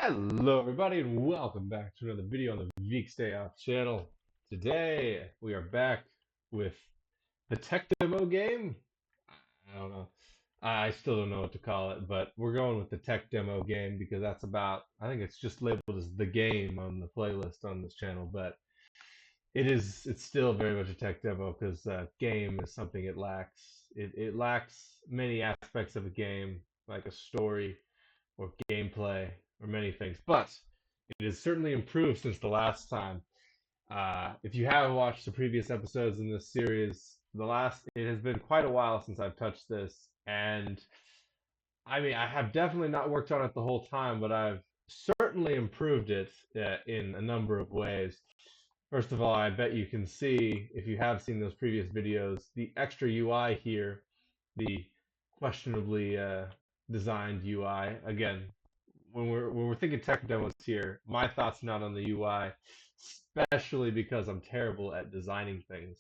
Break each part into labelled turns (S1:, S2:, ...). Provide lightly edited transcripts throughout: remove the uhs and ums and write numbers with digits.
S1: Hello everybody and welcome back to another video on the Veeks Day Off channel. Today we are back with the tech demo game. I don't know. I still don't know what to call it, but we're going with the tech demo game because I think it's just labeled as the game on the playlist on this channel, but it's still very much a tech demo because game is something it lacks. It lacks many aspects of a game, like a story or gameplay or many things, but it has certainly improved since the last time. If you haven't watched the previous episodes in this series, it has been quite a while since I've touched this, and I mean I have definitely not worked on it the whole time, but I've certainly improved it in a number of ways. First of all, I bet you can see, if you have seen those previous videos, the extra UI here, the questionably designed UI. Again, when we're thinking tech demos here, my thoughts not on the UI, especially because I'm terrible at designing things,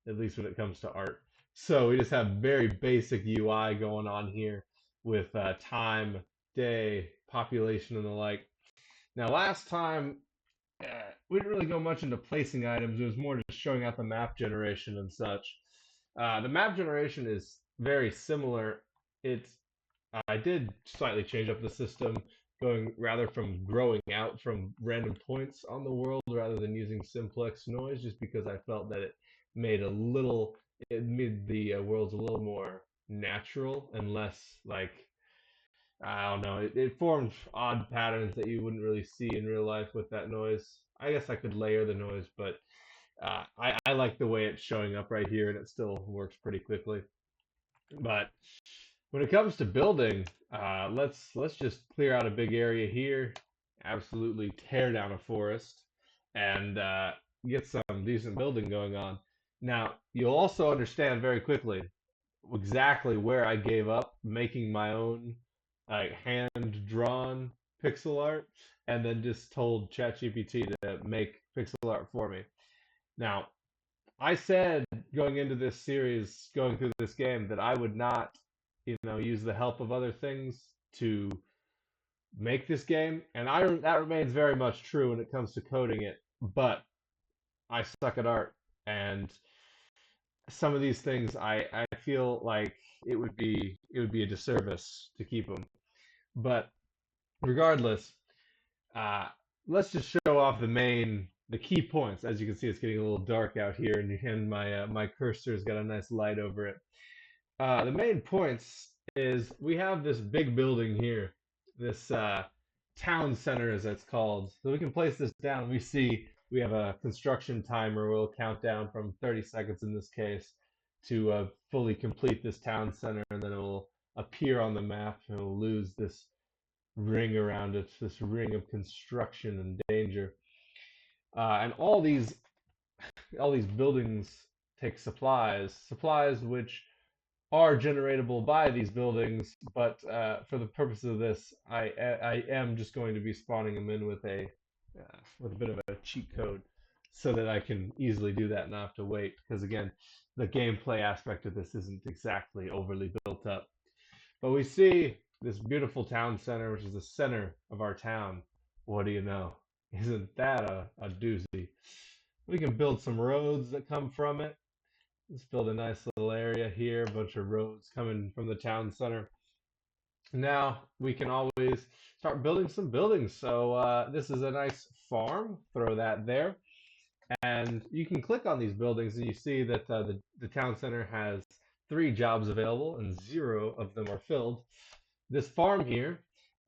S1: at least when it comes to art. So we just have very basic UI going on here with time, day, population, and the like. Now, last time we didn't really go much into placing items. It was more just showing out the map generation and such. The map generation is very similar. It's I did slightly change up the system, going rather from growing out from random points on the world rather than using simplex noise, just because I felt that it made the worlds a little more natural and less like I don't know. It formed odd patterns that you wouldn't really see in real life with that noise. I guess I could layer the noise, but I like the way it's showing up right here, and it still works pretty quickly. But when it comes to building, let's just clear out a big area here, absolutely tear down a forest, and get some decent building going on. Now, you'll also understand very quickly exactly where I gave up making my own hand-drawn pixel art, and then just told ChatGPT to make pixel art for me. Now, I said going into this series, going through this game, that I would not, use the help of other things to make this game, and that remains very much true when it comes to coding it. But I suck at art, and some of these things I feel like it would be a disservice to keep them. But regardless, uh, let's just show off the key points. As you can see, it's getting a little dark out here, and my cursor's got a nice light over it. The main points is we have this big building here, this town center as it's called. So we can place this down. We have a construction timer. We'll count down from 30 seconds in this case to fully complete this town center, and then it will appear on the map, and it'll lose this ring around it, this ring of construction and danger. And all these buildings take supplies which are generatable by these buildings, but for the purpose of this, I am just going to be spawning them in with a bit of a cheat code, so that I can easily do that and not have to wait. Because again, the gameplay aspect of this isn't exactly overly built up. But we see this beautiful town center, which is the center of our town. What do you know? Isn't that a doozy? We can build some roads that come from it. Let's build a nice little area here, a bunch of roads coming from the town center. Now we can always start building some buildings. So this is a nice farm. Throw that there. And you can click on these buildings and you see that the town center has 3 jobs available and 0 of them are filled. This farm here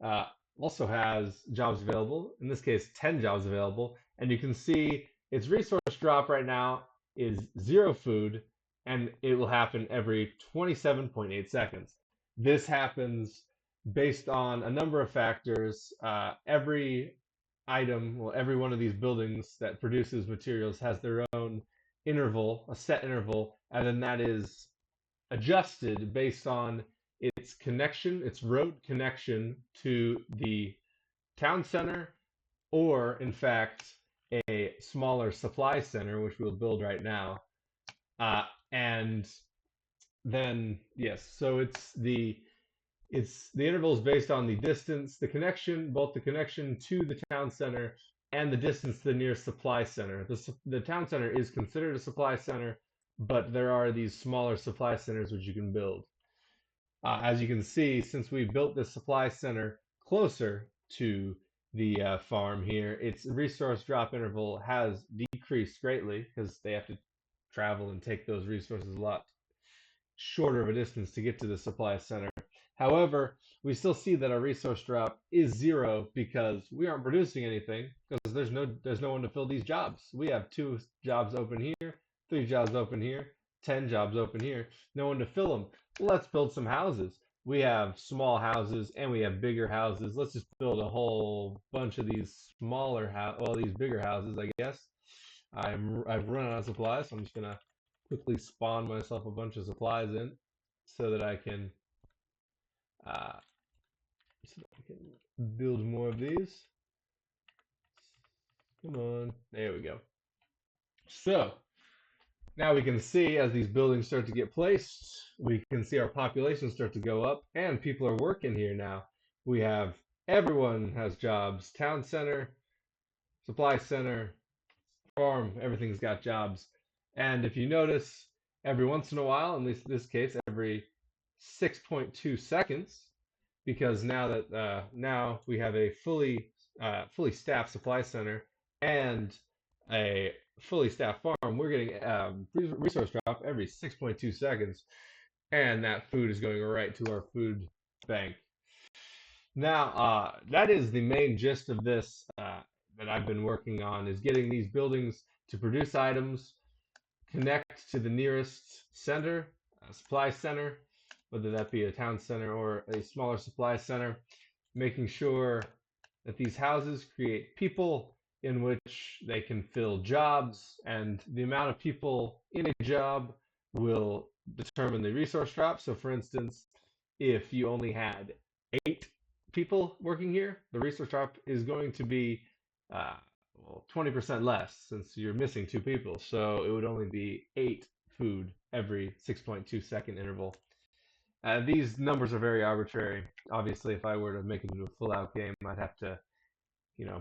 S1: uh, also has jobs available, in this case 10 jobs available, and you can see its resource drop right now is 0 food, and it will happen every 27.8 seconds. This happens based on a number of factors. Every one of these buildings that produces materials has their own interval, a set interval, and then that is adjusted based on its road connection to the town center, or in fact, a smaller supply center, which we'll build right now. And then, yes, so It's the interval is based on the distance, the connection, both the connection to the town center and the distance to the nearest supply center. The town center is considered a supply center, but there are these smaller supply centers which you can build. As you can see, since we built this supply center closer to the farm here, its resource drop interval has decreased greatly because they have to travel and take those resources a lot shorter of a distance to get to the supply center. However, we still see that our resource drop is zero because we aren't producing anything because there's no one to fill these jobs. We have 2 jobs open here, 3 jobs open here, 10 jobs open here, no one to fill them. Let's build some houses. We have small houses and we have bigger houses. Let's just build a whole bunch of these these bigger houses, I guess. I've run out of supplies, so I'm just gonna quickly spawn myself a bunch of supplies in so that I can uh, build more of these. Come on, there we go. So now we can see as these buildings start to get placed, we can see our population start to go up, and people are working here now. We have everyone has jobs. Town center, supply center, farm, everything's got jobs. And if you notice, every once in a while, in this case, every 6.2 seconds, because now we have a fully staffed supply center and a fully staffed farm, we're getting resource drop every 6.2 seconds, and that food is going right to our food bank. Now, that is the main gist of this that I've been working on, is getting these buildings to produce items, connect to the nearest center, a supply center, whether that be a town center or a smaller supply center, making sure that these houses create people in which they can fill jobs, and the amount of people in a job will determine the resource drop. So, for instance, if you only had 8 people working here, the resource drop is going to be uh, 20% less since you're missing 2 people. So it would only be 8 food every 6.2 second interval. These numbers are very arbitrary. Obviously, if I were to make it into a full-out game, I'd have to,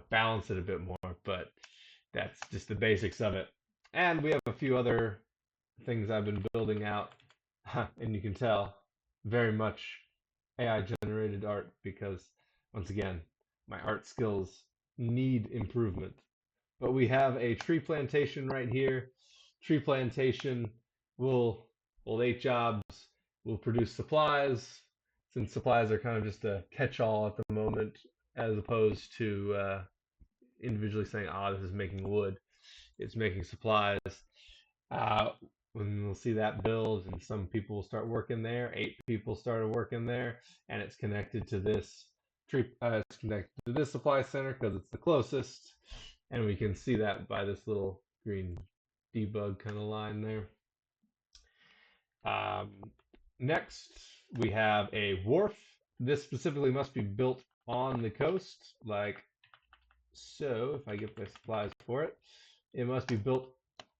S1: balance it a bit more. But that's just the basics of it. And we have a few other things I've been building out, and you can tell very much AI generated art because, once again, my art skills need improvement. But we have a tree plantation right here. Tree plantation will hold 8 jobs, will produce supplies, since supplies are kind of just a catch-all at the moment, as opposed to individually saying, this is making wood. It's making supplies. Uh, when we'll see that build, and some people will start working there. 8 people started working there, and it's connected to this tree. It's connected to this supply center because it's the closest, and we can see that by this little green debug kind of line there. Um, Next, we have a wharf. This specifically must be built on the coast, like so. If I get the supplies for it, it must be built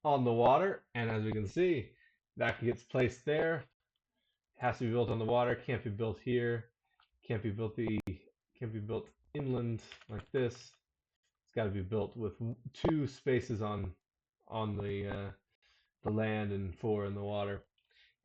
S1: on the water, and as we can see, that gets placed there. It has to be built on the water. Can't be built here. Can't be built inland like this. It's got to be built with 2 spaces on the land and 4 in the water,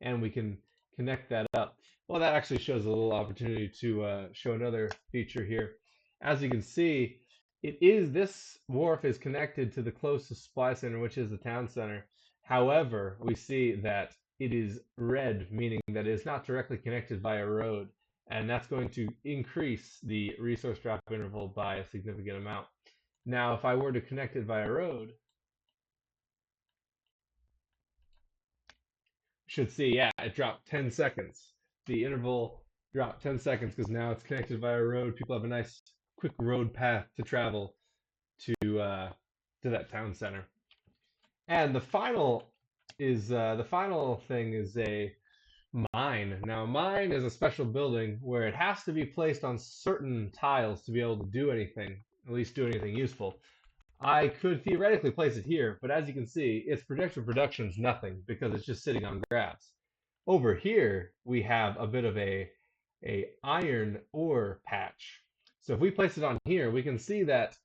S1: and we can connect that up. Well, that actually shows a little opportunity to show another feature here. As you can see, this wharf is connected to the closest supply center, which is the town center. However, we see that it is red, meaning that it is not directly connected by a road, and that's going to increase the resource drop interval by a significant amount. Now, if I were to connect it by a road, should see, yeah, it dropped 10 seconds. The interval dropped 10 seconds because now it's connected by a road. People have a nice, quick road path to travel to that town center. And the final thing is a mine. Now, a mine is a special building where it has to be placed on certain tiles to be able to do anything, at least do anything useful. I could theoretically place it here, but as you can see, its projected production is nothing because it's just sitting on grass. Over here, we have a bit of a a iron ore patch. So if we place it on here, we can see that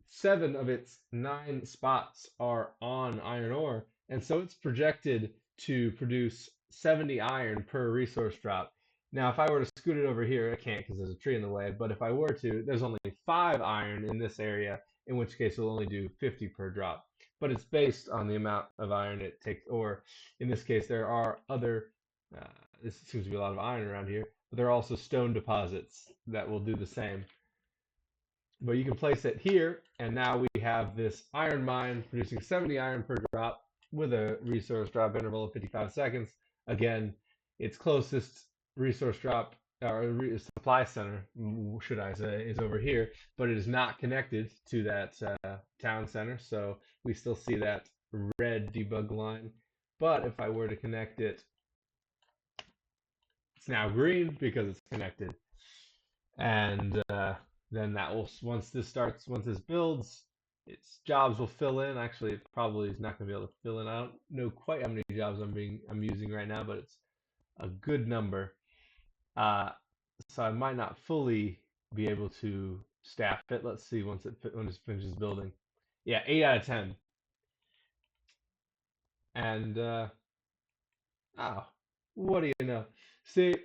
S1: 7 of its 9 spots are on iron ore, and so it's projected to produce 70 iron per resource drop. Now, if I were to scoot it over here, I can't because there's a tree in the way, but if I were to, there's only 5 iron in this area, in which case it'll only do 50 per drop. But it's based on the amount of iron it takes, or in this case, there are other, uh, this seems to be a lot of iron around here, but there are also stone deposits that will do the same. But you can place it here, and now we have this iron mine producing 70 iron per drop with a resource drop interval of 55 seconds. Again, its closest resource drop or supply center, should I say, is over here, but it is not connected to that town center, so we still see that red debug line. But if I were to connect it, it's now green because it's connected. And then that will, once this builds, its jobs will fill in. Actually, it probably is not going to be able to fill in. I don't know quite how many jobs I'm using right now, but it's a good number. Uh, so I might not fully be able to staff it. Let's see when it finishes building. Yeah, 8 out of 10. And oh, what do you know? See,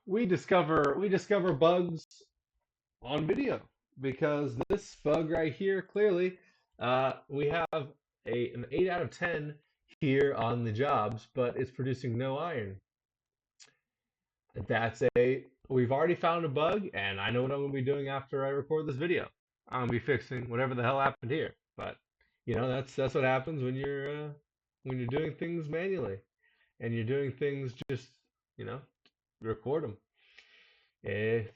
S1: we discover bugs on video because this bug right here, clearly, we have an 8 out of 10 here on the jobs, but it's producing no iron. We've already found a bug, and I know what I'm going to be doing after I record this video. I'm going to be fixing whatever the hell happened here. But, that's what happens when you're doing things manually, and you're doing things just, you know, record them.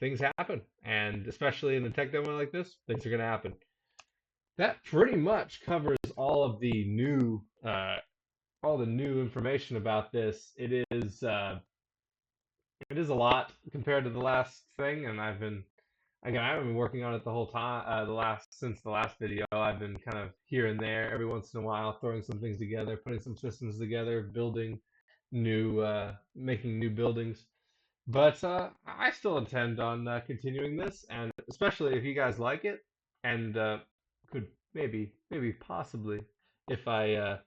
S1: Things happen, and especially in a tech demo like this, things are going to happen. That pretty much covers all the new information about this. It is a lot compared to the last thing, and I haven't been working on it the whole time. Since the last video, I've been kind of here and there, every once in a while, throwing some things together, putting some systems together, making new buildings. But I still intend on continuing this, and especially if you guys like it, and could maybe possibly, if I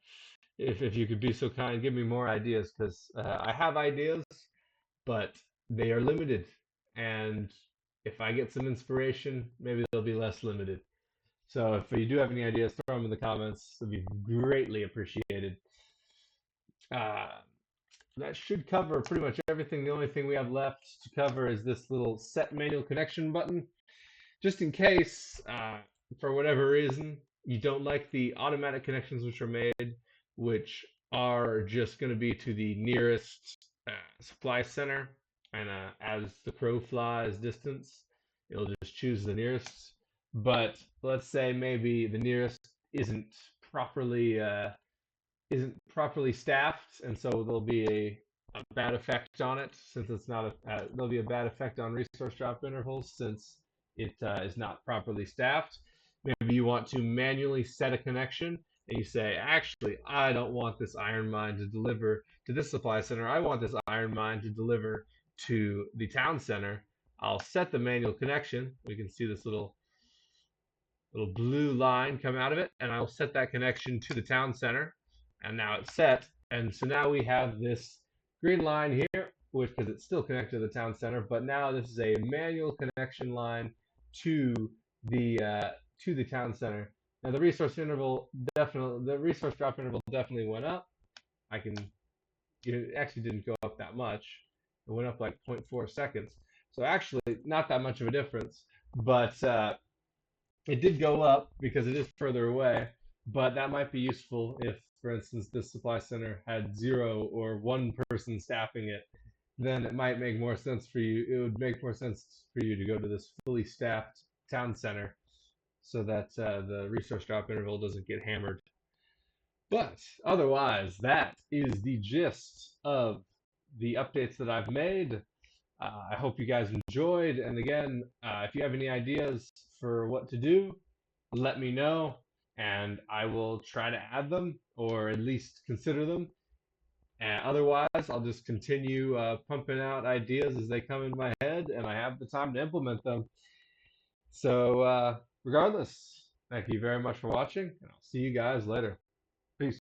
S1: if you could be so kind, give me more ideas, because I have ideas, but they are limited, and if I get some inspiration, maybe they'll be less limited. So if you do have any ideas, throw them in the comments. It'd be greatly appreciated. Uh, that should cover pretty much everything. The only thing we have left to cover is this little set manual connection button. Just in case, for whatever reason, you don't like the automatic connections which are made, which are just going to be to the nearest supply center. And as the crow flies distance, it'll just choose the nearest. But let's say maybe the nearest properly isn't properly staffed, and so there'll be a bad effect on it since it's not there'll be a bad effect on resource drop intervals since it is not properly staffed. Maybe you want to manually set a connection, and you say, actually, I don't want this iron mine to deliver to this supply center. I want this iron mine to deliver to the town center. I'll set the manual connection. We can see this little blue line come out of it, and I'll set that connection to the town center, and now it's set. And so now we have this green line here, which because it's still connected to the town center, but now this is a manual connection line to the town center. Now the resource drop interval definitely went up. It actually didn't go up that much. It went up like 0.4 seconds. So actually not that much of a difference, but it did go up because it is further away, but that might be useful if, for instance, this supply center had 0 or 1 person staffing it. Then it might make more sense for you. It would make more sense for you to go to this fully staffed town center so that the resource drop interval doesn't get hammered. But otherwise, that is the gist of the updates that I've made. I hope you guys enjoyed. And again, if you have any ideas for what to do, let me know, and I will try to add them or at least consider them. And otherwise, otherwise, I'll just continue pumping out ideas as they come in my head, and I have the time to implement them. So, regardless, thank you very much for watching, and I'll see you guys later. Peace.